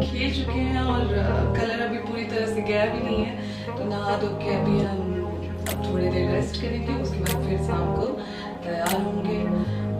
खेल चुके हैं और कलर अभी पूरी तरह से गया भी नहीं है, तो नहा धो के अभी हम अब थोड़ी देर रेस्ट करेंगे, उसके बाद फिर शाम को तैयार होंगे।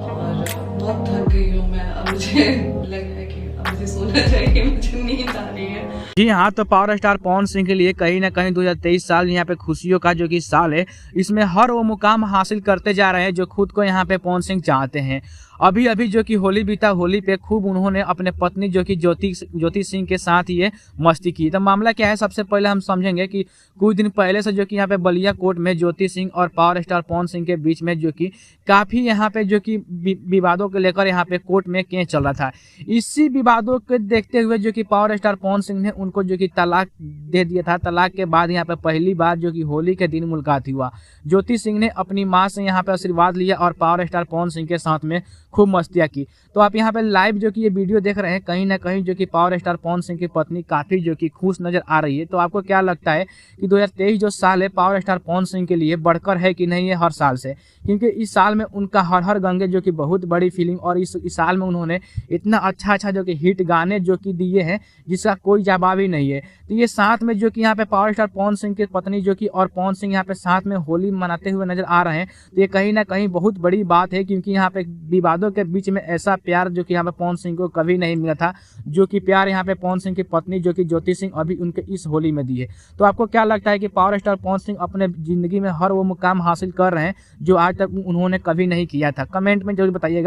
और बहुत थक गई हूँ मैं, अब मुझे लग रहा है कि अब मुझे सोना चाहिए, मुझे नींद आ रही है। जी हाँ, तो पावर स्टार पवन सिंह के लिए कहीं ना कहीं 2023 साल यहाँ पे खुशियों का जो कि साल है, इसमें हर वो मुकाम हासिल करते जा रहे हैं जो खुद को यहाँ पे पवन सिंह चाहते हैं। अभी अभी जो कि होली बीता, होली पे खूब उन्होंने अपने पत्नी जो कि ज्योति सिंह के साथ ये मस्ती की। तो मामला क्या है, सबसे पहले हम समझेंगे कि कुछ दिन पहले से जो कि यहाँ पे बलिया कोर्ट में ज्योति सिंह और पावर स्टार पवन सिंह के बीच में जो कि काफी यहाँ पे जो कि विवादों को लेकर यहाँ पे कोर्ट में केस चल रहा था। इसी विवादों को देखते हुए जो कि पावर स्टार पवन सिंह ने उनको जो कि तलाक दे दिया था। तलाक के बाद यहाँ पे पहली बार जो कि होली के दिन मुलाकात हुआ। ज्योति सिंह ने अपनी माँ से यहाँ पे आशीर्वाद लिया और पावर स्टार पवन सिंह के साथ में खूब मस्तियाँ की। तो आप यहाँ पे लाइव जो कि ये वीडियो देख रहे हैं, कहीं ना कहीं जो कि पावर स्टार पवन सिंह की पत्नी काफी जो कि खुश नजर आ रही है। तो आपको क्या लगता है कि 2023 जो साल है पावर स्टार पवन सिंह के लिए बढ़कर है कि नहीं है हर साल से? क्योंकि इस साल में उनका हर हर गंगे जो कि बहुत बड़ी फिल्म, और इस साल में उन्होंने इतना अच्छा जो कि हिट गाने जो कि दिए हैं जिसका कोई जवाब ही नहीं है। तो ये साथ में जो कि यहाँ पे पावर स्टार पवन सिंह की पत्नी जो कि और पवन सिंह यहाँ पे साथ में होली मनाते हुए नजर आ रहे हैं, तो ये कहीं ना कहीं बहुत बड़ी बात है। क्योंकि यहाँ पे विवादों के बीच में ऐसा प्यार जो कि यहाँ पे पवन सिंह को कभी नहीं मिला था, जो कि प्यार यहाँ पे पवन सिंह की पत्नी जो कि ज्योति सिंह अभी उनके इस होली में दी है। तो आपको क्या लगता है कि पावर स्टार पवन सिंह अपने जिंदगी में हर वो मुकाम हासिल कर रहे हैं जो आज तक उन्होंने कभी नहीं किया था? कमेंट में जरूर बताइएगा।